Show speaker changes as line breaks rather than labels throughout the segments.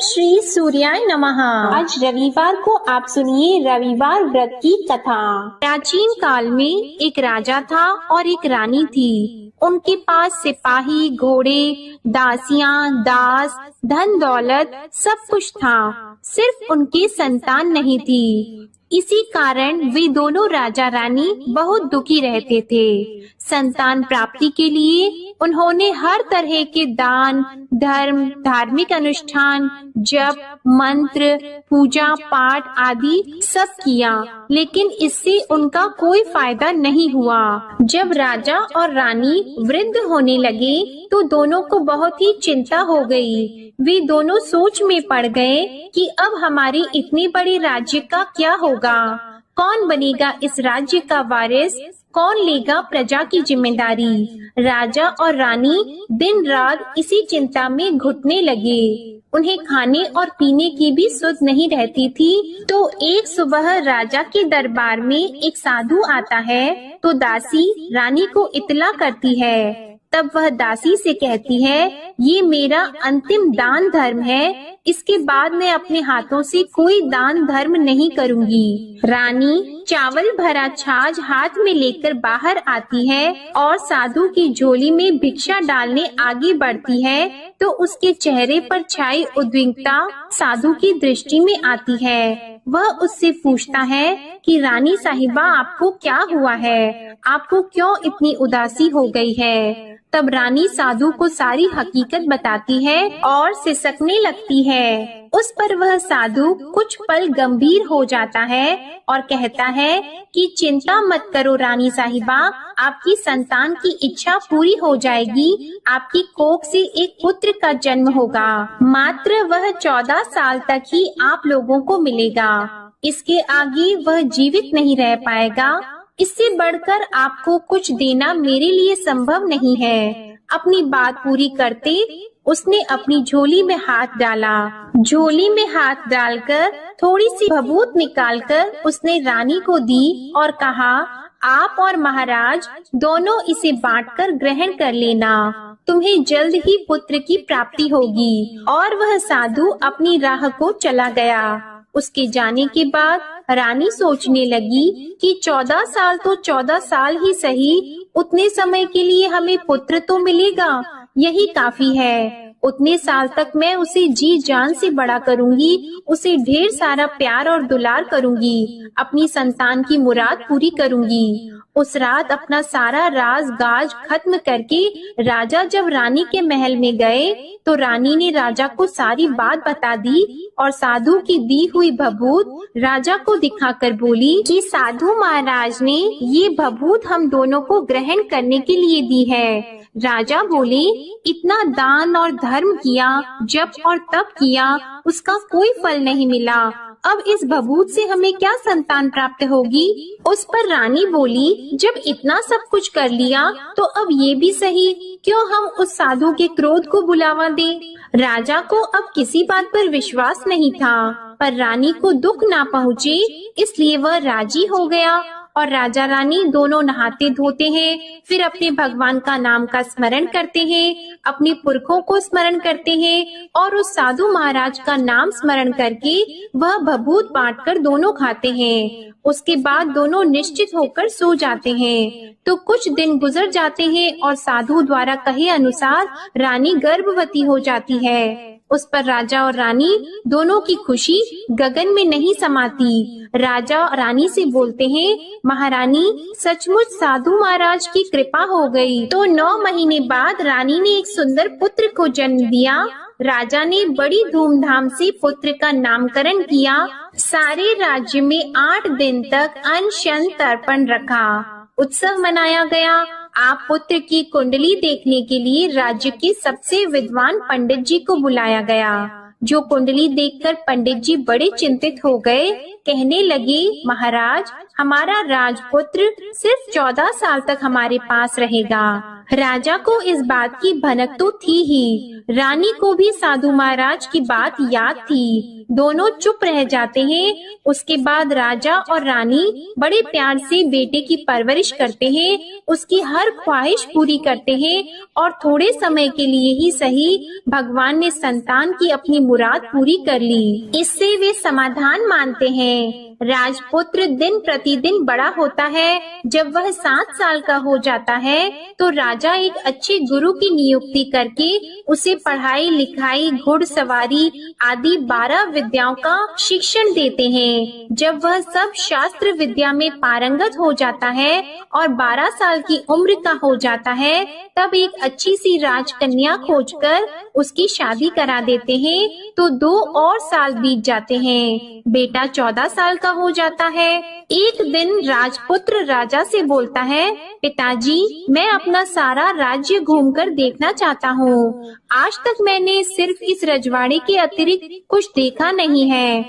श्री सूर्याय नमः। आज रविवार को आप सुनिए रविवार व्रत की कथा। प्राचीन काल में एक राजा था और एक रानी थी। उनके पास सिपाही, घोड़े, दासियां, दास, धन दौलत सब कुछ था, सिर्फ उनकी संतान नहीं थी। इसी कारण वे दोनों राजा रानी बहुत दुखी रहते थे। संतान प्राप्ति के लिए उन्होंने हर तरह के दान, धर्म, धार्मिक अनुष्ठान, जप, मंत्र, पूजा पाठ आदि सब किया, लेकिन इससे उनका कोई फायदा नहीं हुआ। जब राजा और रानी वृद्ध होने लगे तो दोनों को बहुत ही चिंता हो गई। वे दोनों सोच में पड़ गए कि अब हमारे इतने बड़े राज्य का क्या होगा, कौन बनेगा इस राज्य का वारिस, कौन लेगा प्रजा की जिम्मेदारी। राजा और रानी दिन रात इसी चिंता में घुटने लगे। उन्हें खाने और पीने की भी सुध नहीं रहती थी। तो एक सुबह राजा के दरबार में एक साधु आता है तो दासी रानी को इत्तला करती है। तब वह दासी से कहती है, ये मेरा अंतिम दान धर्म है, इसके बाद मैं अपने हाथों से कोई दान धर्म नहीं करूंगी। रानी चावल भरा छाछ हाथ में लेकर बाहर आती है और साधु की झोली में भिक्षा डालने आगे बढ़ती है तो उसके चेहरे पर छाई उद्विग्नता साधु की दृष्टि में आती है। वह उससे पूछता है कि रानी साहिबा, आपको क्या हुआ है, आपको क्यों इतनी उदासी हो गई है। तब रानी साधु को सारी हकीकत बताती है और सिसकने लगती है। उस पर वह साधु कुछ पल गंभीर हो जाता है और कहता है कि चिंता मत करो रानी साहिबा, आपकी संतान की इच्छा पूरी हो जाएगी। आपकी कोख से एक पुत्र का जन्म होगा, मात्र वह 14 साल तक ही आप लोगों को मिलेगा। इसके आगे वह जीवित नहीं रह पाएगा। इससे बढ़कर आपको कुछ देना मेरे लिए संभव नहीं है। अपनी बात पूरी करते उसने अपनी झोली में हाथ डाला। झोली में हाथ डालकर थोड़ी सी भभूत निकालकर उसने रानी को दी और कहा, आप और महाराज दोनों इसे बांटकर ग्रहण कर लेना, तुम्हें जल्द ही पुत्र की प्राप्ति होगी। और वह साधु अपनी राह को चला गया। उसके जाने के बाद रानी सोचने लगी कि 14 साल तो 14 साल ही सही, उतने समय के लिए हमें पुत्र तो मिलेगा, यही काफी है। उतने साल तक मैं उसे जी जान से बड़ा करूंगी, उसे ढेर सारा प्यार और दुलार करूंगी, अपनी संतान की मुराद पूरी करूंगी। उस रात अपना सारा राज गाज खत्म करके राजा जब रानी के महल में गए तो रानी ने राजा को सारी बात बता दी और साधु की दी हुई भभूत राजा को दिखाकर बोली कि साधु महाराज ने ये भभूत हम दोनों को ग्रहण करने के लिए दी है। राजा बोले, इतना दान और धर्म किया, जप और तप किया, उसका कोई फल नहीं मिला। अब इस भभूत से हमें क्या संतान प्राप्त होगी। उस पर रानी बोली, जब इतना सब कुछ कर लिया तो अब ये भी सही, क्यों हम उस साधु के क्रोध को बुलावा दें। राजा को अब किसी बात पर विश्वास नहीं था, पर रानी को दुख ना पहुँचे इसलिए वह राजी हो गया। और राजा रानी दोनों नहाते धोते हैं, फिर अपने भगवान का नाम का स्मरण करते हैं, अपने पुरखों को स्मरण करते हैं और उस साधु महाराज का नाम स्मरण करके वह भभूत बांटकर दोनों खाते हैं। उसके बाद दोनों निश्चित होकर सो जाते हैं। तो कुछ दिन गुजर जाते हैं और साधु द्वारा कहे अनुसार रानी गर्भवती हो जाती है। उस पर राजा और रानी दोनों की खुशी गगन में नहीं समाती। राजा रानी से बोलते हैं, महारानी सचमुच साधु महाराज की कृपा हो गई। तो 9 महीने बाद रानी ने एक सुंदर पुत्र को जन्म दिया। राजा ने बड़ी धूमधाम से पुत्र का नामकरण किया। सारे राज्य में 8 दिन तक अनशन तर्पण रखा, उत्सव मनाया गया। आप पुत्र की कुंडली देखने के लिए राज्य के सबसे विद्वान पंडित जी को बुलाया गया। जो कुंडली देखकर पंडित जी बड़े चिंतित हो गए, कहने लगे, महाराज हमारा राजपुत्र सिर्फ 14 साल तक हमारे पास रहेगा। राजा को इस बात की भनक तो थी ही, रानी को भी साधु महाराज की बात याद थी। दोनों चुप रह जाते हैं। उसके बाद राजा और रानी बड़े प्यार से बेटे की परवरिश करते हैं, उसकी हर ख्वाहिश पूरी करते हैं और थोड़े समय के लिए ही सही भगवान ने संतान की अपनी मुराद पूरी कर ली। इससे वे समाधान मानते हैं। राजपुत्र दिन प्रतिदिन बड़ा होता है। जब वह 7 साल का हो जाता है तो राजा एक अच्छे गुरु की नियुक्ति करके उसे पढ़ाई लिखाई, घुड़सवारी आदि 12 विद्याओं का शिक्षण देते हैं। जब वह सब शास्त्र विद्या में पारंगत हो जाता है और 12 साल की उम्र का हो जाता है, तब एक अच्छी सी राजकन्या खोजकर उसकी शादी करा देते हैं। तो 2 और साल बीत जाते हैं। बेटा 14 साल का हो जाता है। एक दिन राजपुत्र राजा से बोलता है, पिताजी, मैं अपना सारा राज्य घूमकर देखना चाहता हूँ। आज तक मैंने सिर्फ इस रजवाड़े के अतिरिक्त कुछ देखा नहीं है।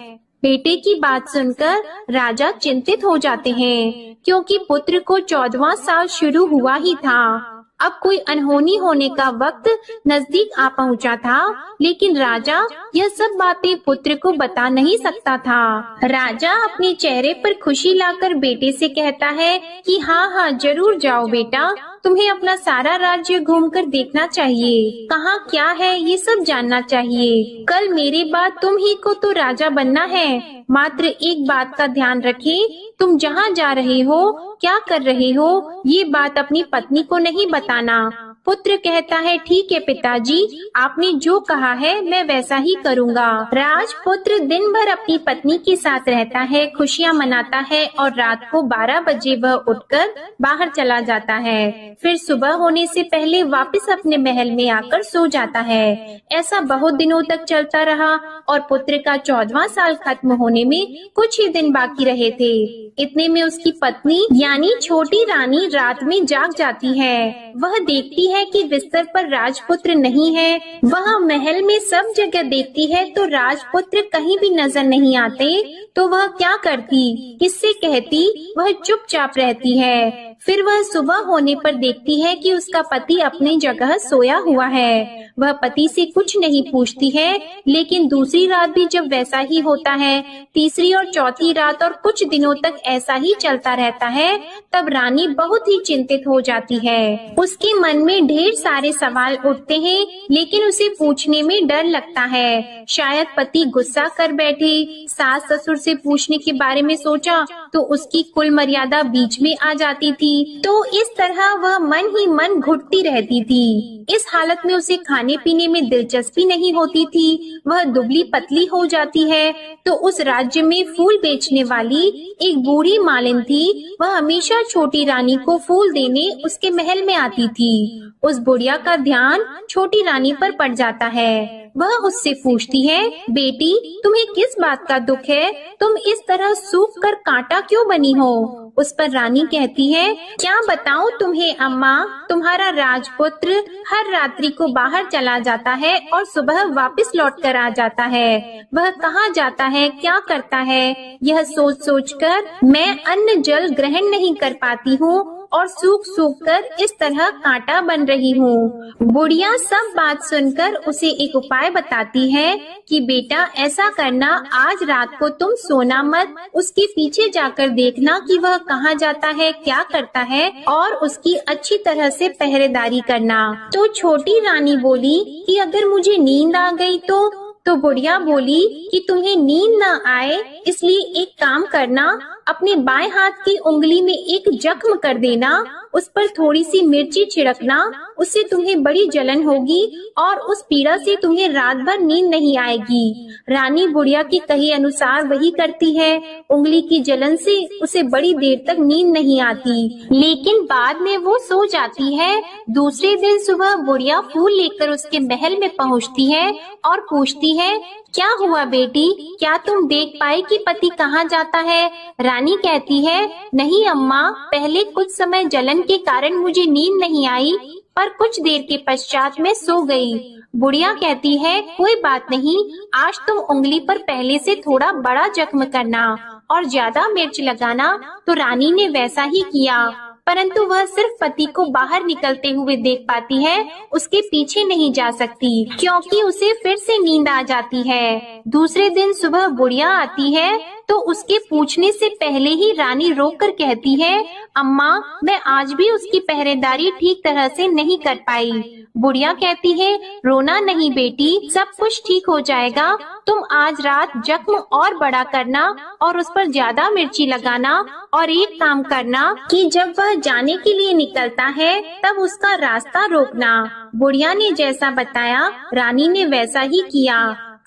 बेटे की बात सुनकर राजा चिंतित हो जाते हैं, क्योंकि पुत्र को 14वां साल शुरू हुआ ही था। अब कोई अनहोनी होने का वक्त नजदीक आ पहुंचा था, लेकिन राजा यह सब बातें पुत्र को बता नहीं सकता था। राजा अपने चेहरे पर खुशी लाकर बेटे से कहता है कि हाँ, जरूर जाओ बेटा, तुम्हें अपना सारा राज्य घूमकर देखना चाहिए। कहाँ क्या है ये सब जानना चाहिए। कल मेरे बाद तुम ही को तो राजा बनना है। मात्र एक बात का ध्यान रखें, तुम जहाँ जा रहे हो, क्या कर रहे हो, ये बात अपनी पत्नी को नहीं बताना। पुत्र कहता है, ठीक है पिताजी, आपने जो कहा है मैं वैसा ही करूँगा। राजपुत्र दिन भर अपनी पत्नी के साथ रहता है, खुशियाँ मनाता है और रात को 12 बजे वह उठकर बाहर चला जाता है। फिर सुबह होने से पहले वापस अपने महल में आकर सो जाता है। ऐसा बहुत दिनों तक चलता रहा और पुत्र का 14वां साल खत्म होने में कुछ ही दिन बाकी रहे थे। इतने में उसकी पत्नी यानी छोटी रानी रात में जाग जाती है। वह देखती है कि बिस्तर पर राजपुत्र नहीं है। वह महल में सब जगह देखती है तो राजपुत्र कहीं भी नजर नहीं आते। तो वह क्या करती, किससे कहती? वह चुपचाप रहती है। फिर वह सुबह होने पर देखती है कि उसका पति अपनी जगह सोया हुआ है। वह पति से कुछ नहीं पूछती है, लेकिन दूसरी रात भी जब वैसा ही होता है, तीसरी और चौथी रात और कुछ दिनों तक ऐसा ही चलता रहता है, तब रानी बहुत ही चिंतित हो जाती है। उसके मन में ढेर सारे सवाल उठते हैं, लेकिन उसे पूछने में डर लगता है। शायद पति गुस्सा कर बैठे। सास ससुर से पूछने के बारे में सोचा तो उसकी कुल मर्यादा बीच में आ जाती थी। तो इस तरह वह मन ही मन घुटती रहती थी। इस हालत में उसे खाने पीने में दिलचस्पी नहीं होती थी। वह दुबली पतली हो जाती है। तो उस राज्य में फूल बेचने वाली एक बूढ़ी मालिन थी। वह हमेशा छोटी रानी को फूल देने उसके महल में आती थी। उस बुढ़िया का ध्यान छोटी रानी पर पड़ जाता है। वह उससे पूछती है, बेटी, तुम्हें किस बात का दुख है? तुम इस तरह सूख कर कांटा क्यों बनी हो? उस पर रानी कहती है, क्या बताऊं तुम्हें अम्मा, तुम्हारा राजपुत्र हर रात्रि को बाहर चला जाता है और सुबह वापस लौट कर आ जाता है। वह कहाँ जाता है, क्या करता है, यह सोच सोच कर मैं अन्न जल ग्रहण नहीं कर पाती हूँ और सूख सूख कर इस तरह कांटा बन रही हूँ। बुढ़िया सब बात सुनकर उसे एक उपाय बताती है कि बेटा ऐसा करना, आज रात को तुम सोना मत, उसके पीछे जाकर देखना कि वह कहाँ जाता है, क्या करता है और उसकी अच्छी तरह से पहरेदारी करना। तो छोटी रानी बोली कि अगर मुझे नींद आ गई तो बुढ़िया बोली कि तुम्हें नींद न आए इसलिए एक काम करना, अपने बाएं हाथ की उंगली में एक जख्म कर देना, उस पर थोड़ी सी मिर्ची छिड़कना, उससे तुम्हें बड़ी जलन होगी और उस पीड़ा से तुम्हें रात भर नींद नहीं आएगी। रानी बुढ़िया के कहे अनुसार वही करती है। उंगली की जलन से उसे बड़ी देर तक नींद नहीं आती, लेकिन बाद में वो सो जाती है। दूसरे दिन सुबह बुढ़िया फूल लेकर उसके महल में पहुँचती है और पूछती है, क्या हुआ बेटी, क्या तुम देख पाई कि पति कहाँ जाता है? रानी कहती है, नहीं अम्मा, पहले कुछ समय जलन के कारण मुझे नींद नहीं आई, पर कुछ देर के पश्चात मैं सो गई। बुढ़िया कहती है, कोई बात नहीं, आज तुम उंगली पर पहले से थोड़ा बड़ा जख्म करना और ज्यादा मिर्च लगाना। तो रानी ने वैसा ही किया। परंतु वह सिर्फ पति को बाहर निकलते हुए देख पाती है, उसके पीछे नहीं जा सकती क्योंकि उसे फिर से नींद आ जाती है। दूसरे दिन सुबह बुढ़िया आती है तो उसके पूछने से पहले ही रानी रोककर कहती है, अम्मा, मैं आज भी उसकी पहरेदारी ठीक तरह से नहीं कर पाई। बुढ़िया कहती है, रोना नहीं बेटी, सब कुछ ठीक हो जाएगा। तुम आज रात जख्म और बड़ा करना और उस पर ज्यादा मिर्ची लगाना और एक काम करना कि जब वह जाने के लिए निकलता है तब उसका रास्ता रोकना। बुढ़िया ने जैसा बताया रानी ने वैसा ही किया।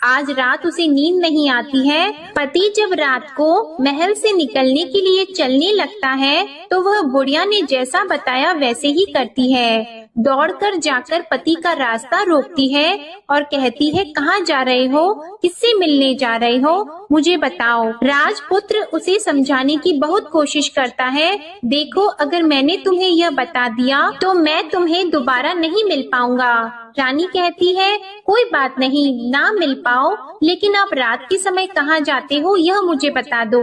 आज रात उसे नींद नहीं आती है। पति जब रात को महल से निकलने के लिए चलने लगता है तो वह बुढ़िया ने जैसा बताया वैसे ही करती है। दौड़कर जाकर पति का रास्ता रोकती है और कहती है, कहाँ जा रहे हो, किससे मिलने जा रहे हो, मुझे बताओ। राजपुत्र उसे समझाने की बहुत कोशिश करता है। देखो, अगर मैंने तुम्हें यह बता दिया तो मैं तुम्हें दोबारा नहीं मिल पाऊंगा। रानी कहती है, कोई बात नहीं, ना मिल पाओ, लेकिन आप रात के समय कहाँ जाते हो यह मुझे बता दो।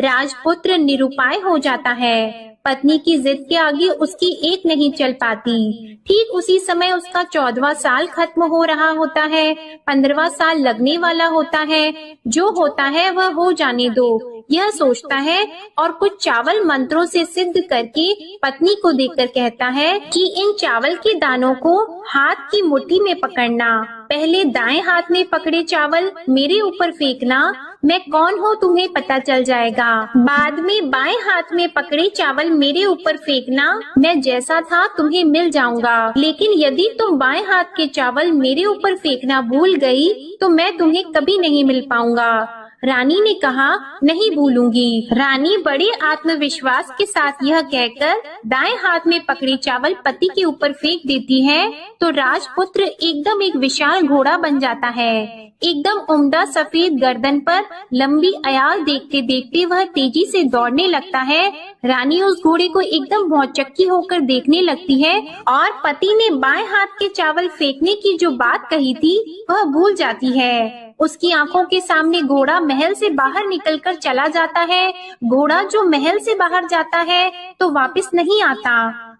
राजपुत्र निरुपाय हो जाता है। पत्नी की जिद के आगे उसकी एक नहीं चल पाती। ठीक उसी समय उसका 14वां साल खत्म हो रहा होता है, 15वां साल लगने वाला होता है। जो होता है वह हो जाने दो, यह सोचता है और कुछ चावल मंत्रों से सिद्ध करके पत्नी को देकर कहता है कि इन चावल के दानों को हाथ की मुट्ठी में पकड़ना। पहले दाएं हाथ में पकड़े चावल मेरे ऊपर फेंकना, मैं कौन हूँ तुम्हें पता चल जाएगा। बाद में बाएं हाथ में पकड़े चावल मेरे ऊपर फेंकना, मैं जैसा था तुम्हें मिल जाऊंगा। लेकिन यदि तुम बाएं हाथ के चावल मेरे ऊपर फेंकना भूल गई तो मैं तुम्हें कभी नहीं मिल पाऊंगा। रानी ने कहा, नहीं भूलूंगी। रानी बड़े आत्मविश्वास के साथ यह कहकर दाएं हाथ में पकड़े चावल पति के ऊपर फेंक देती है तो राजपुत्र एकदम एक विशाल घोड़ा बन जाता है। एकदम उम्दा सफेद गर्दन पर लंबी अयाल देखते देखते वह तेजी से दौड़ने लगता है। रानी उस घोड़े को एकदम भौचक्की होकर देखने लगती है और पति ने बाएं हाथ के चावल फेंकने की जो बात कही थी वह भूल जाती है। उसकी आंखों के सामने घोड़ा महल से बाहर निकलकर चला जाता है। घोड़ा जो महल से बाहर जाता है तो वापस नहीं आता।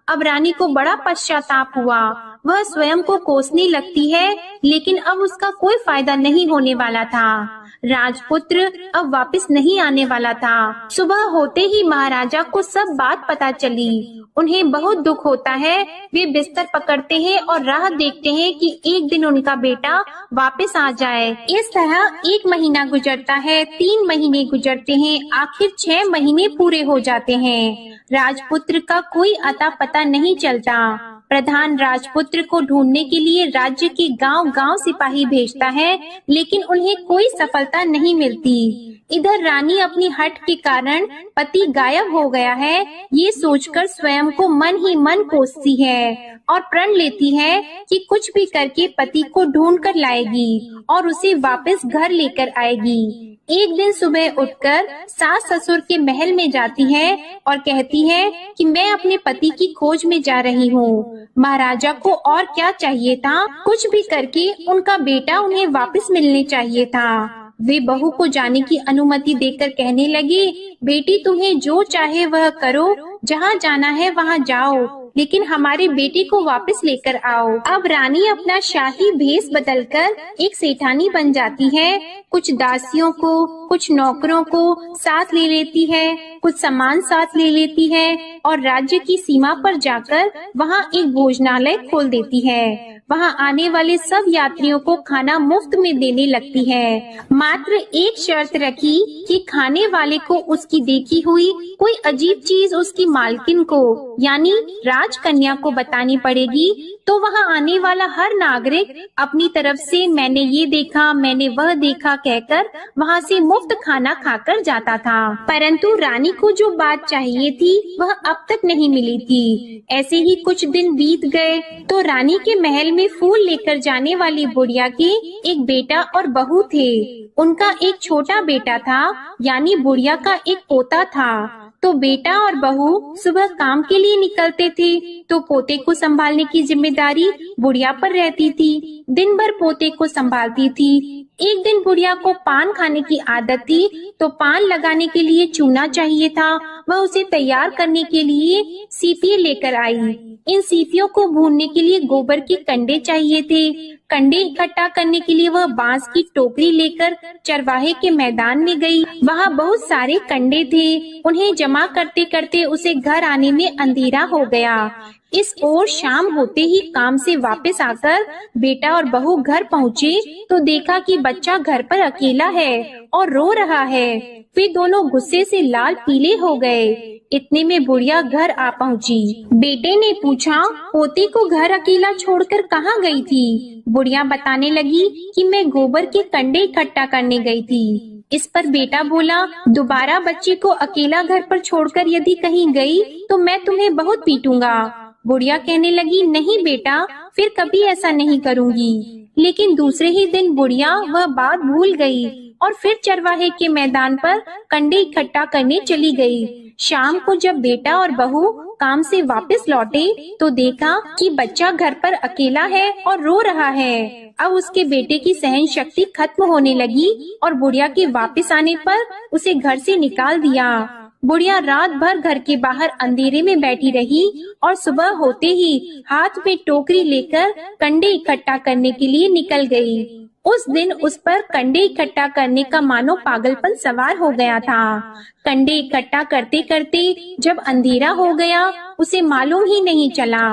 अब रानी को बड़ा पश्चाताप हुआ। वह स्वयं को कोसने लगती है, लेकिन अब उसका कोई फायदा नहीं होने वाला था। राजपुत्र अब वापस नहीं आने वाला था। सुबह होते ही महाराजा को सब बात पता चली। उन्हें बहुत दुख होता है। वे बिस्तर पकड़ते हैं और राह देखते हैं कि एक दिन उनका बेटा वापस आ जाए। इस तरह 1 महीना गुजरता है, 3 महीने गुजरते हैं, आखिर 6 महीने पूरे हो जाते हैं। राजपुत्र का कोई अता पता नहीं चलता। प्रधान राजपुत्र को ढूंढने के लिए राज्य के गांव-गांव सिपाही भेजता है, लेकिन उन्हें कोई सफलता नहीं मिलती। इधर रानी अपनी हठ के कारण पति गायब हो गया है, ये सोचकर स्वयं को मन ही मन कोसती है और प्रण लेती है कि कुछ भी करके पति को ढूंढ कर लाएगी और उसे वापस घर लेकर आएगी। एक दिन सुबह उठकर सास ससुर के महल में जाती है और कहती है कि मैं अपने पति की खोज में जा रही हूँ। महाराजा को और क्या चाहिए था, कुछ भी करके उनका बेटा उन्हें वापस मिलने चाहिए था। वे बहू को जाने की अनुमति देकर कहने लगे, बेटी तुम्हें जो चाहे वह करो, जहाँ जाना है वहाँ जाओ, लेकिन हमारे बेटे को वापस लेकर आओ। अब रानी अपना शाही भेष बदलकर एक सेठानी बन जाती है। कुछ दासियों को, कुछ नौकरों को साथ ले लेती है, कुछ सामान साथ ले लेती है और राज्य की सीमा पर जाकर वहाँ एक भोजनालय खोल देती है। वहाँ आने वाले सब यात्रियों को खाना मुफ्त में देने लगती है। मात्र एक शर्त रखी कि खाने वाले को उसकी देखी हुई कोई अजीब चीज उसकी मालकिन को यानी राजकन्या को बतानी पड़ेगी। तो वहाँ आने वाला हर नागरिक अपनी तरफ से मैंने ये देखा, मैंने वह देखा कहकर वहाँ से मुफ्त खाना खाकर जाता था। परंतु रानी को जो बात चाहिए थी वह अब तक नहीं मिली थी। ऐसे ही कुछ दिन बीत गए तो रानी के महल में फूल लेकर जाने वाली बुढ़िया के एक बेटा और बहू थे। उनका एक छोटा बेटा था, यानी बुढ़िया का एक पोता था। तो बेटा और बहू सुबह काम के लिए निकलते थे तो पोते को संभालने की जिम्मेदारी बुढ़िया पर रहती थी। दिन भर पोते को संभालती थी। एक दिन बुढ़िया को पान खाने की आदत थी, तो पान लगाने के लिए चूना चाहिए था। वह उसे तैयार करने के लिए सीपी लेकर आई। इन सीपियों को भूनने के लिए गोबर के कंडे चाहिए थे। कंडे इकट्ठा करने के लिए वह बांस की टोकरी लेकर चरवाहे के मैदान में गई। वहाँ बहुत सारे कंडे थे। उन्हें जमा करते करते उसे घर आने में अंधेरा हो गया। इस ओर शाम होते ही काम से वापस आकर बेटा और बहू घर पहुँचे तो देखा कि बच्चा घर पर अकेला है और रो रहा है। वे दोनों गुस्से से लाल पीले हो गए। इतने में बुढ़िया घर आ पहुँची। बेटे ने पूछा, पोती को घर अकेला छोड़कर कहाँ गई थी? बुढ़िया बताने लगी कि मैं गोबर के कंडे इकट्ठा करने गई थी। इस पर बेटा बोला, दोबारा बच्चे को अकेला घर पर छोड़कर यदि कहीं गई तो मैं तुम्हें बहुत पीटूंगा। बुढ़िया कहने लगी, नहीं बेटा, फिर कभी ऐसा नहीं करूंगी। लेकिन दूसरे ही दिन बुढ़िया वह बात भूल गई और फिर चरवाहे के मैदान पर कंडे इकट्ठा करने चली गई। शाम को जब बेटा और बहू काम से वापस लौटे तो देखा कि बच्चा घर पर अकेला है और रो रहा है। अब उसके बेटे की सहन शक्ति खत्म होने लगी और बुढ़िया के वापस आने पर उसे घर से निकाल दिया। बुढ़िया रात भर घर के बाहर अंधेरे में बैठी रही और सुबह होते ही हाथ में टोकरी लेकर कंडे इकट्ठा करने के लिए निकल गई। उस दिन उस पर कंडे इकट्ठा करने का मानो पागलपन सवार हो गया था। कंडे इकट्ठा करते करते जब अंधेरा हो गया उसे मालूम ही नहीं चला।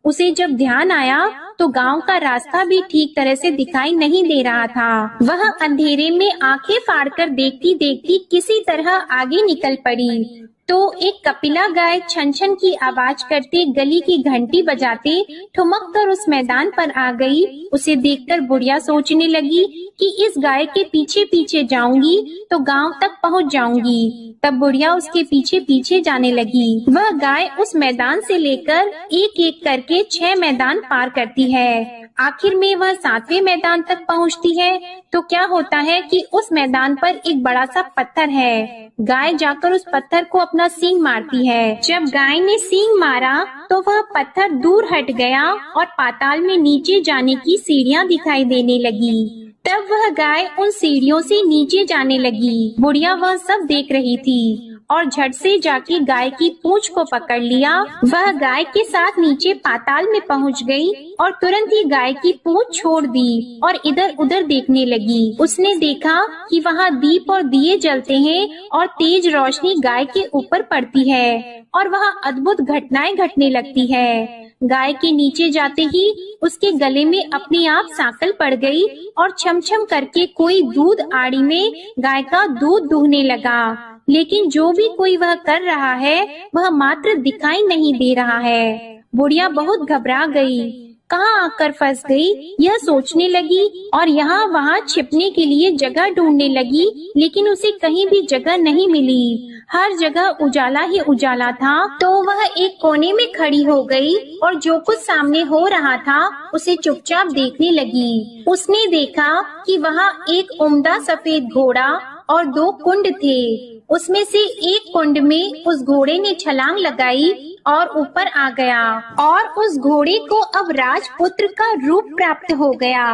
उसे जब ध्यान आया तो गांव का रास्ता भी ठीक तरह से दिखाई नहीं दे रहा था। वह अंधेरे में आंखें फाड़कर देखती देखती किसी तरह आगे निकल पड़ी तो एक कपिला गाय छन छन की आवाज करते गली की घंटी बजाते ठुमक कर उस मैदान पर आ गई। उसे देखकर बुढ़िया सोचने लगी कि इस गाय के पीछे पीछे जाऊंगी तो गांव तक पहुंच जाऊंगी। तब बुढ़िया उसके पीछे पीछे जाने लगी। वह गाय उस मैदान से लेकर एक एक करके 6 मैदान पार करती है। आखिर में वह 7वें मैदान तक पहुंचती है तो क्या होता है कि उस मैदान पर एक बड़ा सा पत्थर है। गाय जाकर उस पत्थर को अपना सींग मारती है। जब गाय ने सींग मारा तो वह पत्थर दूर हट गया और पाताल में नीचे जाने की सीढ़ियां दिखाई देने लगी। तब वह गाय उन सीढ़ियों से नीचे जाने लगी। बुढ़िया वह सब देख रही थी और झट से जाके गाय की पूंछ को पकड़ लिया। वह गाय के साथ नीचे पाताल में पहुंच गई और तुरंत ही गाय की पूंछ छोड़ दी और इधर उधर देखने लगी। उसने देखा कि वहाँ दीप और दिए जलते हैं और तेज रोशनी गाय के ऊपर पड़ती है और वहाँ अद्भुत घटनाएं घटने लगती है। गाय के नीचे जाते ही उसके गले में अपने आप सांकल पड़ गई और छम-छम करके कोई दूध आड़ी में गाय का दूध दूहने लगा। लेकिन जो भी कोई वह कर रहा है वह मात्र दिखाई नहीं दे रहा है। बुढ़िया बहुत घबरा गई, कहाँ आकर फंस गई यह सोचने लगी और यहाँ वहाँ छिपने के लिए जगह ढूंढने लगी। लेकिन उसे कहीं भी जगह नहीं मिली। हर जगह उजाला ही उजाला था। तो वह एक कोने में खड़ी हो गई और जो कुछ सामने हो रहा था उसे चुपचाप देखने लगी। उसने देखा कि वहाँ एक उम्दा सफेद घोड़ा और 2 कुंड थे। उसमें से एक कुंड में उस घोड़े ने छलांग लगाई और ऊपर आ गया और उस घोड़े को अब राजपुत्र का रूप प्राप्त हो गया।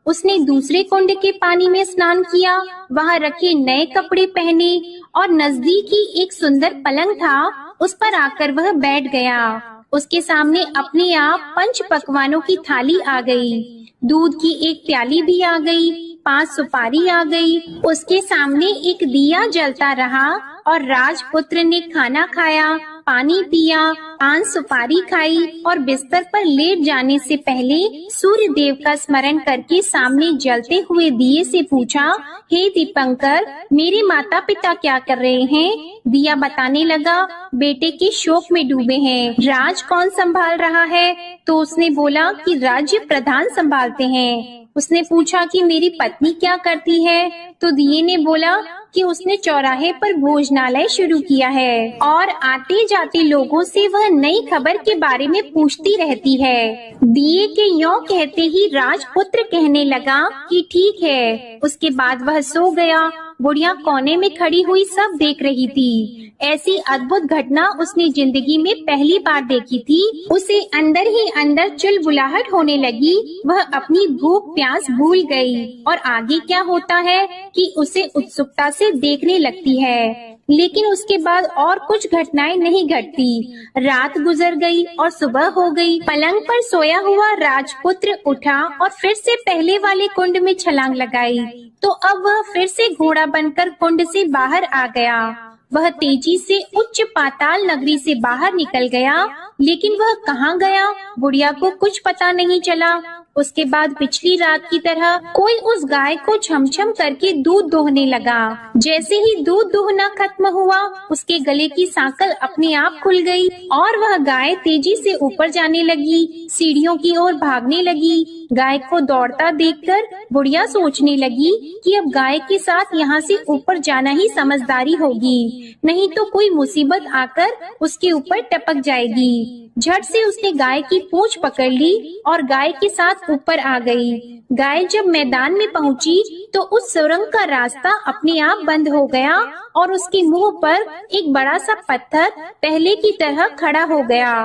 उसने दूसरे कुंड के पानी में स्नान किया, वहाँ रखे नए कपड़े पहने और नजदीक ही एक सुंदर पलंग था, उस पर आकर वह बैठ गया। उसके सामने अपने आप 5 पकवानों की थाली आ गई, दूध की एक प्याली भी आ गई, 5 सुपारी आ गई। उसके सामने एक दिया जलता रहा और राजपुत्र ने खाना खाया, पानी पिया, 5 सुपारी खाई और बिस्तर पर लेट जाने से पहले सूर्य देव का स्मरण करके सामने जलते हुए दिए से पूछा, हे दीपंकर, मेरे माता पिता क्या कर रहे हैं? दिया बताने लगा, बेटे के शोक में डूबे हैं। राज कौन संभाल रहा है? तो उसने बोला कि राज्य प्रधान संभालते हैं। उसने पूछा कि मेरी पत्नी क्या करती है? तो दिए ने बोला कि उसने चौराहे पर भोजनालय शुरू किया है और आते जाते लोगों से वह नई खबर के बारे में पूछती रहती है। दिए के यों कहते ही राजपुत्र कहने लगा कि ठीक है। उसके बाद वह सो गया बुढ़िया कोने में खड़ी हुई सब देख रही थी। ऐसी अद्भुत घटना उसने जिंदगी में पहली बार देखी थी। उसे अंदर ही अंदर चुलबुलाहट होने लगी। वह अपनी भूख प्यास भूल गई और आगे क्या होता है कि उसे उत्सुकता से देखने लगती है। लेकिन उसके बाद और कुछ घटनाएं नहीं घटती। रात गुजर गई और सुबह हो गई। पलंग पर सोया हुआ राजपुत्र उठा और फिर से पहले वाले कुंड में छलांग लगाई। तो अब वह फिर से घोड़ा बनकर कुंड से बाहर आ गया। वह तेजी से उच्च पाताल नगरी से बाहर निकल गया, लेकिन वह कहाँ गया बुढ़िया को कुछ पता नहीं चला। उसके बाद पिछली रात की तरह कोई उस गाय को छमछम करके दूध दोहने लगा। जैसे ही दूध दोहना खत्म हुआ, उसके गले की सांकल अपने आप खुल गई और वह गाय तेजी से ऊपर जाने लगी, सीढ़ियों की ओर भागने लगी। गाय को दौड़ता देखकर बुढ़िया सोचने लगी कि अब गाय के साथ यहाँ से ऊपर जाना ही समझदारी होगी, नहीं तो कोई मुसीबत आकर उसके ऊपर टपक जाएगी। झट से उसने गाय की पूंछ पकड़ ली और गाय के साथ ऊपर आ गई। गाय जब मैदान में पहुंची तो उस सुरंग का रास्ता अपने आप बंद हो गया और उसके मुंह पर एक बड़ा सा पत्थर पहले की तरह खड़ा हो गया।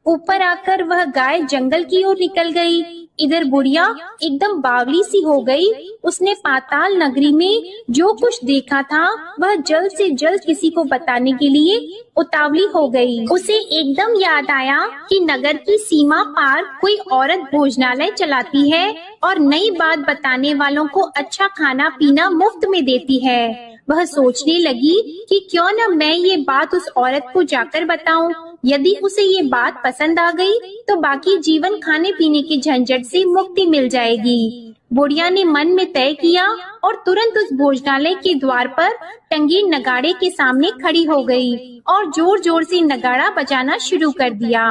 ऊपर आकर वह गाय जंगल की ओर निकल गई। इधर बुढ़िया एकदम बावली सी हो गई। उसने पाताल नगरी में जो कुछ देखा था वह जल्द से जल्द किसी को बताने के लिए उतावली हो गई। उसे एकदम याद आया कि नगर की सीमा पार कोई औरत भोजनालय चलाती है और नई बात बताने वालों को अच्छा खाना पीना मुफ्त में देती है। वह सोचने लगी कि क्यों न मैं ये बात उस औरत को जाकर बताऊं। यदि उसे ये बात पसंद आ गई तो बाकी जीवन खाने पीने की झंझट से मुक्ति मिल जाएगी। बुढ़िया ने मन में तय किया और तुरंत उस भोजनालय के द्वार पर टंगे नगाड़े के सामने खड़ी हो गई और जोर जोर से नगाड़ा बजाना शुरू कर दिया।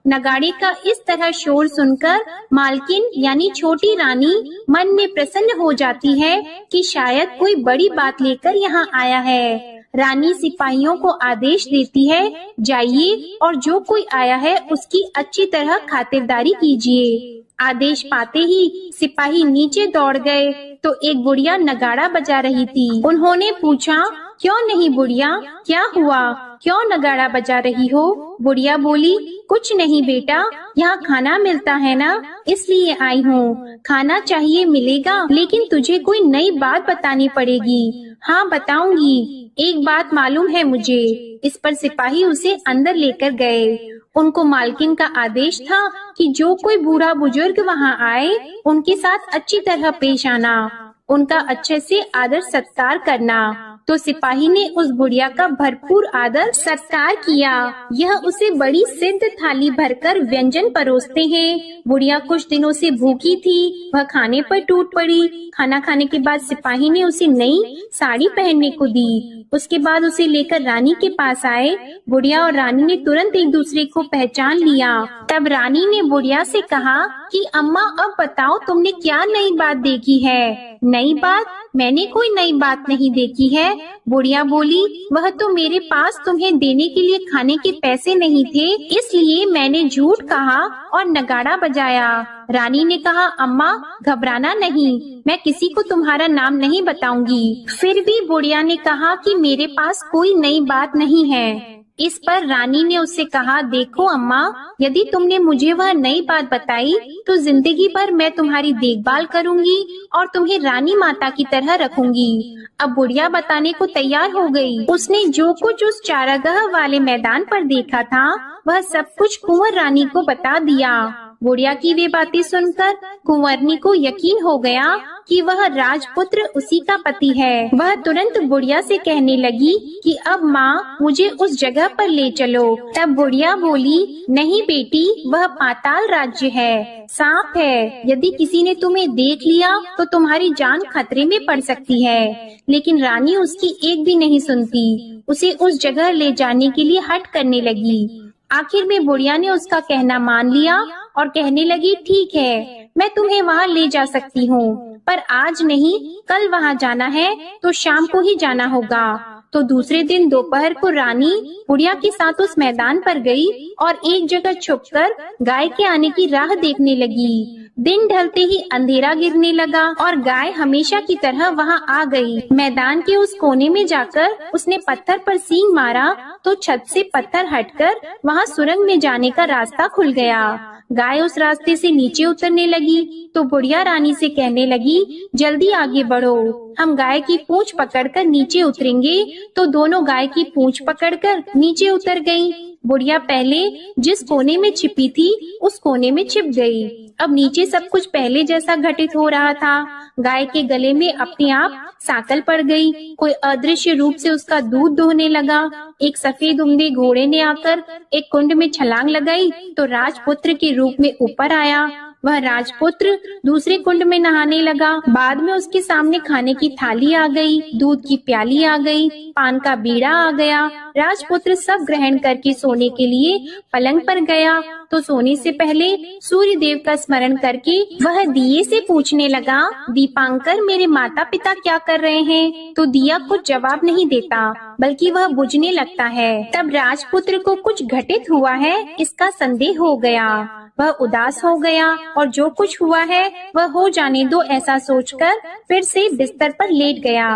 नगाड़े का इस तरह शोर सुनकर मालकिन यानी छोटी रानी मन में प्रसन्न हो जाती है कि शायद कोई बड़ी बात लेकर यहाँ आया है। रानी सिपाहियों को आदेश देती है, जाइए और जो कोई आया है उसकी अच्छी तरह खातिरदारी कीजिए। आदेश पाते ही सिपाही नीचे दौड़ गए तो एक बुढ़िया नगाड़ा बजा रही थी। उन्होंने पूछा, क्यों नहीं बुढ़िया, क्या हुआ, क्यों नगाड़ा बजा रही हो? बुढ़िया बोली, कुछ नहीं बेटा, यहाँ खाना मिलता है ना, इसलिए आई हूँ। खाना चाहिए मिलेगा, लेकिन तुझे कोई नई बात बतानी पड़ेगी। हाँ बताऊंगी, एक बात मालूम है मुझे। इस पर सिपाही उसे अंदर लेकर गए। उनको मालकिन का आदेश था कि जो कोई बूढ़ा बुजुर्ग वहाँ आए उनके साथ अच्छी तरह पेश आना, उनका अच्छे से आदर सत्कार करना। तो सिपाही ने उस बुढ़िया का भरपूर आदर सत्कार किया। यह उसे बड़ी सिद्ध थाली भरकर व्यंजन परोसते हैं। बुढ़िया कुछ दिनों से भूखी थी, वह खाने पर टूट पड़ी। खाना खाने के बाद सिपाही ने उसे नई साड़ी पहनने को दी। उसके बाद उसे लेकर रानी के पास आए। बुढ़िया और रानी ने तुरंत एक दूसरे को पहचान लिया। तब रानी ने बुढ़िया से कहा कि अम्मा अब बताओ तुमने क्या नई बात देखी है? नई बात? मैंने कोई नई बात नहीं देखी है। बुढ़िया बोली, वह तो मेरे पास तुम्हें देने के लिए खाने के पैसे नहीं थे, इसलिए मैंने झूठ कहा और नगाड़ा बजाया। रानी ने कहा, अम्मा घबराना नहीं, मैं किसी को तुम्हारा नाम नहीं बताऊंगी। फिर भी बुढ़िया ने कहा कि मेरे पास कोई नई बात नहीं है। इस पर रानी ने उससे कहा, देखो अम्मा, यदि तुमने मुझे वह नई बात बताई तो जिंदगी भर मैं तुम्हारी देखभाल करूंगी और तुम्हें रानी माता की तरह रखूंगी। अब बुढ़िया बताने को तैयार हो गई। उसने जो कुछ उस चारागाह वाले मैदान पर देखा था वह सब कुछ कुंवर रानी को बता दिया। बुढ़िया की वे बातें सुनकर कुंवरनी को यकीन हो गया कि वह राजपुत्र उसी का पति है। वह तुरंत बुढ़िया से कहने लगी कि अब माँ मुझे उस जगह पर ले चलो। तब बुढ़िया बोली, नहीं बेटी, वह पाताल राज्य है, सांप है। यदि किसी ने तुम्हें देख लिया तो तुम्हारी जान खतरे में पड़ सकती है। लेकिन रानी उसकी एक भी नहीं सुनती, उसे उस जगह ले जाने के लिए हठ करने लगी। आखिर में बुढ़िया ने उसका कहना मान लिया और कहने लगी, ठीक है, मैं तुम्हें वहाँ ले जा सकती हूँ, पर आज नहीं, कल वहाँ जाना है तो शाम को ही जाना होगा। तो दूसरे दिन दोपहर को रानी बुढ़िया के साथ उस मैदान पर गई और एक जगह छुपकर गाय के आने की राह देखने लगी। दिन ढलते ही अंधेरा गिरने लगा और गाय हमेशा की तरह वहां आ गई। मैदान के उस कोने में जाकर उसने पत्थर पर सींग मारा तो छत से पत्थर हटकर वहां सुरंग में जाने का रास्ता खुल गया। गाय उस रास्ते से नीचे उतरने लगी तो बुढ़िया रानी से कहने लगी, जल्दी आगे बढ़ो, हम गाय की पूंछ पकड़कर नीचे उतरेंगे। तो दोनों गाय की पूंछ पकड़कर नीचे उतर गईं। बुढ़िया पहले जिस कोने में छिपी थी उस कोने में छिप गई। अब नीचे सब कुछ पहले जैसा घटित हो रहा था। गाय के गले में अपने आप सांकल पड़ गई। कोई अदृश्य रूप से उसका दूध दोहने लगा। एक सफेद उम्दे घोड़े ने आकर एक कुंड में छलांग लगाई तो राजपुत्र के रूप में ऊपर आया। वह राजपुत्र दूसरे कुंड में नहाने लगा। बाद में उसके सामने खाने की थाली आ गई, दूध की प्याली आ गई, पान का बीड़ा आ गया। राजपुत्र सब ग्रहण करके सोने के लिए पलंग पर गया तो सोने से पहले सूर्य देव का स्मरण करके वह दिए से पूछने लगा, दीपांकर, मेरे माता पिता क्या कर रहे हैं? तो दिया कुछ जवाब नहीं देता बल्कि वह बुझने लगता है। तब राजपुत्र को कुछ घटित हुआ है इसका संदेह हो गया। वह उदास हो गया और जो कुछ हुआ है वह हो जाने दो ऐसा सोचकर फिर से बिस्तर पर लेट गया।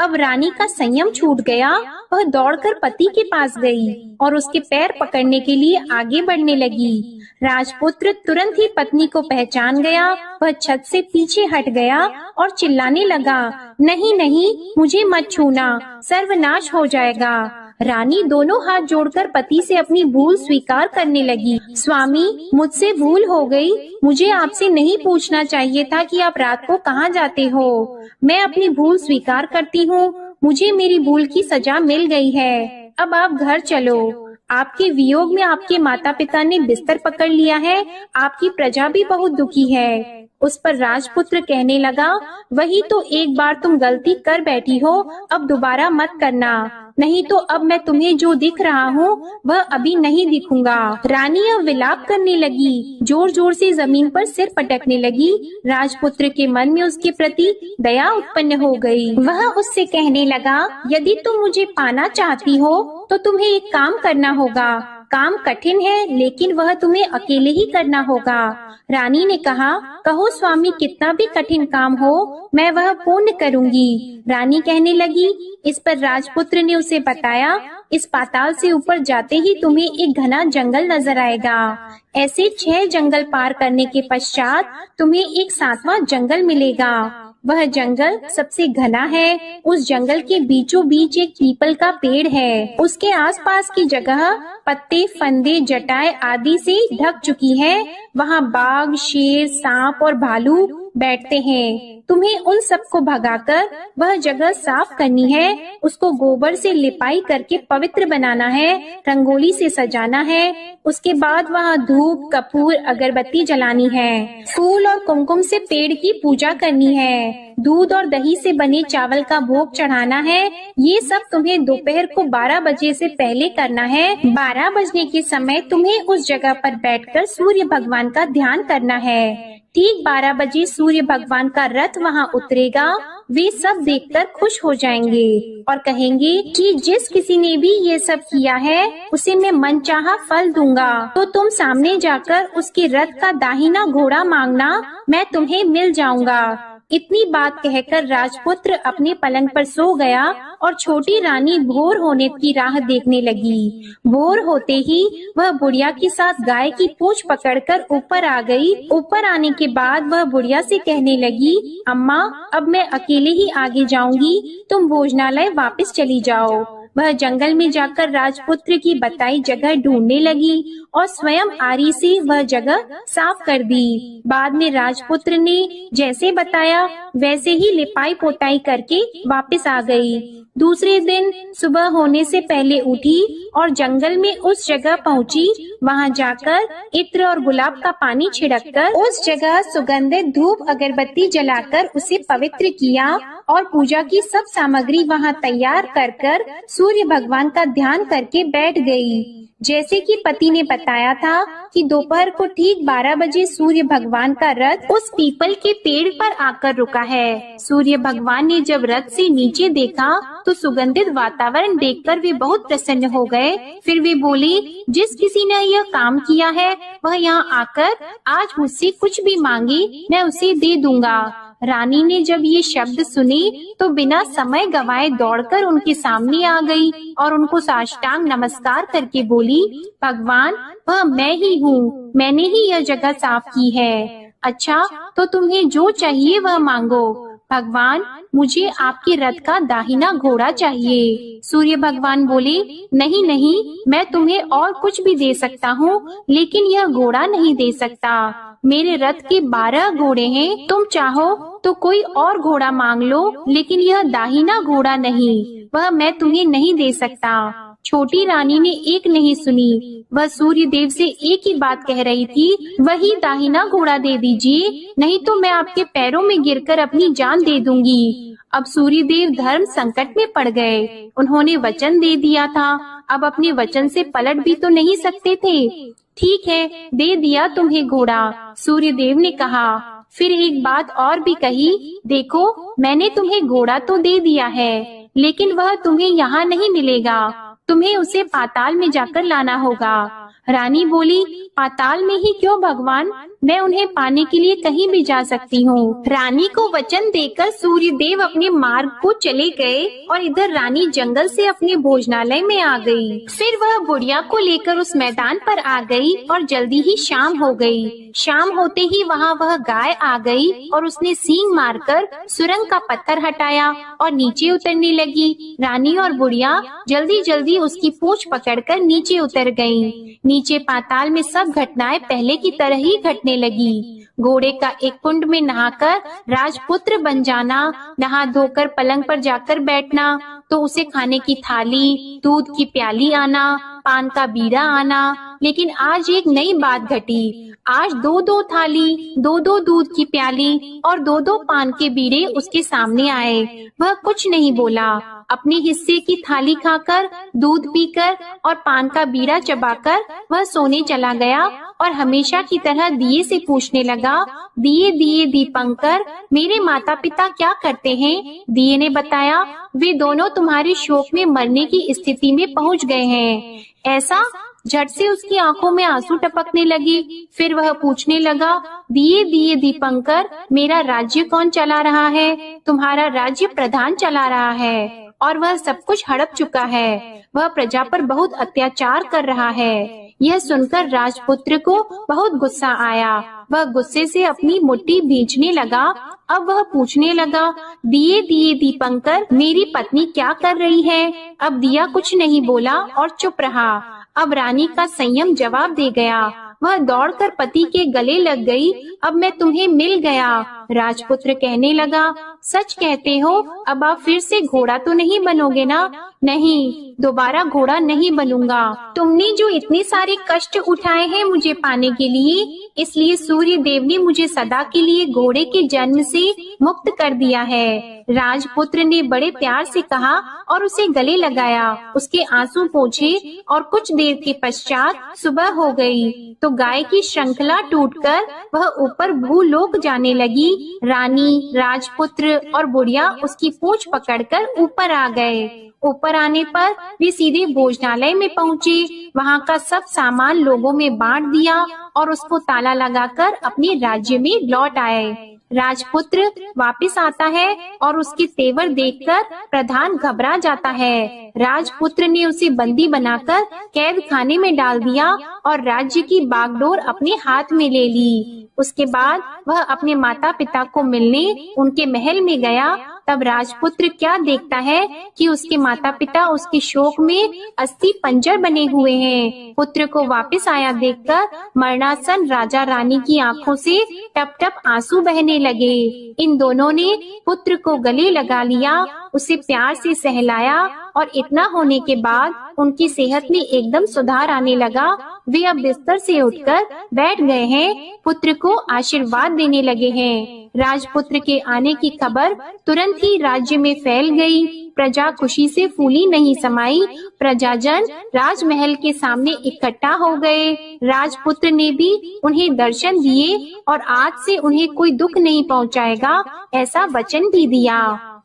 अब रानी का संयम छूट गया। वह दौड़कर पति के पास गई और उसके पैर पकड़ने के लिए आगे बढ़ने लगी। राजपुत्र तुरंत ही पत्नी को पहचान गया। वह छत से पीछे हट गया और चिल्लाने लगा, नहीं नहीं, मुझे मत छूना, सर्वनाश हो जाएगा। रानी दोनों हाथ जोड़कर पति से अपनी भूल स्वीकार करने लगी। स्वामी, मुझसे भूल हो गई। मुझे आपसे नहीं पूछना चाहिए था कि आप रात को कहाँ जाते हो। मैं अपनी भूल स्वीकार करती हूँ। मुझे मेरी भूल की सजा मिल गई है। अब आप घर चलो। आपके वियोग में आपके माता पिता ने बिस्तर पकड़ लिया है। आपकी प्रजा भी बहुत दुखी है। उस पर राजपुत्र कहने लगा, वही तो एक बार तुम गलती कर बैठी हो, अब दोबारा मत करना, नहीं तो अब मैं तुम्हें जो दिख रहा हूँ वह अभी नहीं दिखूंगा। रानी अब विलाप करने लगी, जोर जोर से जमीन पर सिर पटकने लगी। राजपुत्र के मन में उसके प्रति दया उत्पन्न हो गई। वह उससे कहने लगा, यदि तुम मुझे पाना चाहती हो तो तुम्हें एक काम करना होगा। काम कठिन है लेकिन वह तुम्हें अकेले ही करना होगा। रानी ने कहा, कहो स्वामी, कितना भी कठिन काम हो मैं वह पूर्ण करूंगी। रानी कहने लगी। इस पर राजपुत्र ने उसे बताया, इस पाताल से ऊपर जाते ही तुम्हें एक घना जंगल नजर आएगा। ऐसे 6 जंगल पार करने के पश्चात तुम्हें एक 7वां जंगल मिलेगा। वह जंगल सबसे घना है। उस जंगल के बीचों बीच एक पीपल का पेड़ है। उसके आसपास की जगह पत्ते, फंदे, जटाएं आदि से ढक चुकी है। वहाँ बाघ, शेर, सांप और भालू बैठते हैं। तुम्हें उन सबको भगाकर वह जगह साफ करनी है। उसको गोबर से लिपाई करके पवित्र बनाना है, रंगोली से सजाना है। उसके बाद वहाँ धूप, कपूर, अगरबत्ती जलानी है। फूल और कुमकुम से पेड़ की पूजा करनी है। दूध और दही से बने चावल का भोग चढ़ाना है। ये सब तुम्हें दोपहर को 12 बजे से पहले करना है। 12 बजने के समय तुम्हें उस जगह पर बैठकर सूर्य भगवान का ध्यान करना है। ठीक 12 बजे सूर्य भगवान का रथ वहाँ उतरेगा। वे सब देखकर खुश हो जाएंगे और कहेंगे कि जिस किसी ने भी ये सब किया है उसे मैं मनचाहा फल दूंगा। तो तुम सामने जाकर उसके रथ का दाहिना घोड़ा मांगना, मैं तुम्हें मिल जाऊंगा। इतनी बात कहकर राजपुत्र अपने पलंग पर सो गया और छोटी रानी भोर होने की राह देखने लगी। भोर होते ही वह बुढ़िया के साथ गाय की पूंछ पकड़कर ऊपर आ गई। ऊपर आने के बाद वह बुढ़िया से कहने लगी, अम्मा, अब मैं अकेले ही आगे जाऊंगी, तुम भोजनालय वापस चली जाओ। वह जंगल में जाकर राजपुत्र की बताई जगह ढूंढने लगी और स्वयं आरी से वह जगह साफ कर दी। बाद में राजपुत्र ने जैसे बताया वैसे ही लिपाई पोताई करके वापस आ गई। दूसरे दिन सुबह होने से पहले उठी और जंगल में उस जगह पहुंची। वहां जाकर इत्र और गुलाब का पानी छिड़ककर उस जगह सुगंधित धूप अगरबत्ती जलाकर उसे पवित्र किया और पूजा की सब सामग्री वहां तैयार कर सूर्य भगवान का ध्यान करके बैठ गई। जैसे कि पति ने बताया था कि दोपहर को ठीक 12 बजे सूर्य भगवान का रथ उस पीपल के पेड़ पर आकर रुका है। सूर्य भगवान ने जब रथ से नीचे देखा तो सुगंधित वातावरण देखकर वे बहुत प्रसन्न हो गए। फिर वे बोले, जिस किसी ने यह काम किया है वह यहाँ आकर आज मुझसे कुछ भी मांगे मैं उसे दे दूंगा। रानी ने जब ये शब्द सुने तो बिना समय गवाए दौड़कर उनके सामने आ गई और उनको साष्टांग नमस्कार करके बोली, भगवान वह मैं ही हूँ, मैंने ही यह जगह साफ की है। अच्छा, तो तुम्हें जो चाहिए वह मांगो। भगवान, मुझे आपके रथ का दाहिना घोड़ा चाहिए। सूर्य भगवान बोले, नहीं नहीं, मैं तुम्हें और कुछ भी दे सकता हूँ, लेकिन यह घोड़ा नहीं दे सकता। मेरे रथ के 12 घोड़े हैं, तुम चाहो तो कोई और घोड़ा मांग लो, लेकिन यह दाहिना घोड़ा नहीं, वह मैं तुम्हें नहीं दे सकता। छोटी रानी ने एक नहीं सुनी, वह सूर्य देव से एक ही बात कह रही थी, वही दाहिना घोड़ा दे दीजिए, नहीं तो मैं आपके पैरों में गिरकर अपनी जान दे दूंगी। अब सूर्य देव धर्म संकट में पड़ गए। उन्होंने वचन दे दिया था, अब अपने वचन से पलट भी तो नहीं सकते थे। ठीक है, दे दिया तुम्हें घोड़ा, सूर्य देव ने कहा। फिर एक बात और भी कही, देखो मैंने तुम्हें घोड़ा तो दे दिया है, लेकिन वह तुम्हें यहाँ नहीं मिलेगा, तुम्हें उसे पाताल में जाकर लाना होगा। रानी बोली, पाताल में ही क्यों भगवान, मैं उन्हें पाने के लिए कहीं भी जा सकती हूँ। रानी को वचन देकर सूर्य देव अपने मार्ग को चले गए और इधर रानी जंगल से अपने भोजनालय में आ गई। फिर वह बुढ़िया को लेकर उस मैदान पर आ गई और जल्दी ही शाम हो गई। शाम होते ही वहाँ वह गाय आ गई और उसने सींग मारकर सुरंग का पत्थर हटाया और नीचे उतरने लगी। रानी और बुढ़िया जल्दी जल्दी उसकी पूंछ पकड़कर नीचे उतर गईं। नीचे पाताल में सब घटनाएं पहले की तरह ही घटने लगी। घोड़े का एक कुंड में नहाकर राजपुत्र बन जाना, नहा धोकर पलंग पर जाकर बैठना, तो उसे खाने की थाली, दूध की प्याली आना, पान का बीड़ा आना। लेकिन आज एक नई बात घटी। आज 2-2 थाली, 2-2 दूध की प्याली और 2-2 पान के बीड़े उसके सामने आए। वह कुछ नहीं बोला। अपने हिस्से की थाली खाकर, दूध पीकर और पान का बीड़ा चबाकर वह सोने चला गया और हमेशा की तरह दिए से पूछने लगा, दिए दिए दीपंकर, मेरे माता पिता क्या करते हैं? दिए ने बताया, वे दोनों तुम्हारे शोक में मरने की स्थिति में पहुंच गए हैं। ऐसा? झट से उसकी आंखों में आंसू टपकने लगे। फिर वह पूछने लगा, दिए दिए दीपंकर, मेरा राज्य कौन चला रहा है? तुम्हारा राज्य प्रधान चला रहा है और वह सब कुछ हड़प चुका है। वह प्रजा पर बहुत अत्याचार कर रहा है। यह सुनकर राजपुत्र को बहुत गुस्सा आया। वह गुस्से से अपनी मुट्ठी भींचने लगा। अब वह पूछने लगा, दिए दिए दीपंकर, मेरी पत्नी क्या कर रही है? अब दिया कुछ नहीं बोला और चुप रहा। अब रानी का संयम जवाब दे गया। वह दौड़कर पति के गले लग गई। अब मैं तुम्हें मिल गया। राजपुत्र कहने लगा, सच कहते हो? अब आप फिर से घोड़ा तो नहीं बनोगे ना? नहीं, दोबारा घोड़ा नहीं बनूंगा। तुमने जो इतने सारे कष्ट उठाए हैं मुझे पाने के लिए, इसलिए सूर्य देव ने मुझे सदा के लिए घोड़े के जन्म से मुक्त कर दिया है। राजपुत्र ने बड़े प्यार से कहा और उसे गले लगाया। उसके आंसू पोंछे और कुछ देर के पश्चात सुबह हो गई तो गाय की श्रृंखला टूटकर वह ऊपर भूलोक जाने लगी। रानी, राजपुत्र और बुढ़िया उसकी पूंछ पकड़कर ऊपर आ गए। ऊपर आने पर वे सीधे भोजनालय में पहुँचे। वहाँ का सब सामान लोगों में बांट दिया और उसको ताला लगाकर अपने राज्य में लौट आए। राजपुत्र वापस आता है और उसके तेवर देखकर प्रधान घबरा जाता है। राजपुत्र ने उसे बंदी बनाकर कैद खाने में डाल दिया और राज्य की बागडोर अपने हाथ में ले ली। उसके बाद वह अपने माता पिता को मिलने उनके महल में गया। तब राजपुत्र क्या देखता है कि उसके माता पिता उसके शोक में अस्थि पंजर बने हुए हैं। पुत्र को वापस आया देखकर मरणासन राजा रानी की आंखों से टप टप आंसू बहने लगे। इन दोनों ने पुत्र को गले लगा लिया, उसे प्यार से सहलाया और इतना होने के बाद उनकी सेहत में एकदम सुधार आने लगा। वे अब बिस्तर से उठकर बैठ गए हैं, पुत्र को आशीर्वाद देने लगे हैं। राजपुत्र के आने की खबर तुरंत ही राज्य में फैल गई। प्रजा खुशी से फूली नहीं समाई। प्रजाजन राजमहल के सामने इकट्ठा हो गए। राजपुत्र ने भी उन्हें दर्शन दिए और आज से उन्हें कोई दुख नहीं पहुंचाएगा, ऐसा वचन भी दिया।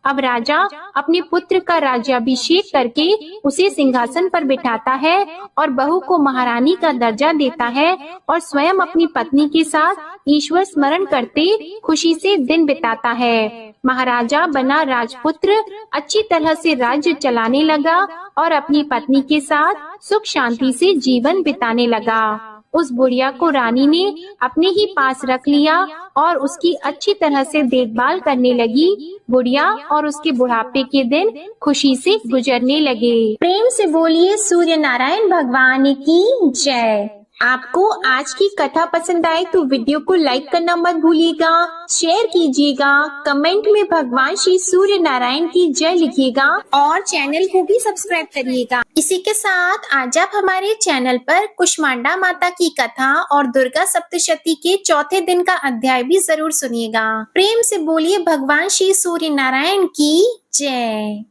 अब राजा अपने पुत्र का राज्याभिषेक करके उसे सिंहासन पर बिठाता है और बहू को महारानी का दर्जा देता है और स्वयं अपनी पत्नी के साथ ईश्वर स्मरण करते खुशी से दिन बिताता है। महाराजा बना राजपुत्र अच्छी तरह से राज्य चलाने लगा और अपनी पत्नी के साथ सुख शांति से जीवन बिताने लगा। उस बुढ़िया को रानी ने अपने ही पास रख लिया और उसकी अच्छी तरह से देखभाल करने लगी। बुढ़िया और उसके बुढ़ापे के दिन खुशी से गुजरने लगे। प्रेम से बोलिए सूर्य नारायण भगवान की जय। आपको आज की कथा पसंद आए तो वीडियो को लाइक करना मत भूलिएगा, शेयर कीजिएगा, कमेंट में भगवान श्री सूर्य नारायण की जय लिखिएगा और चैनल को भी सब्सक्राइब करिएगा। इसी के साथ आज आप हमारे चैनल पर कुष्मांडा माता की कथा और दुर्गा सप्तशती के चौथे दिन का अध्याय भी जरूर सुनिएगा। प्रेम से बोलिए भगवान श्री सूर्य नारायण की जय।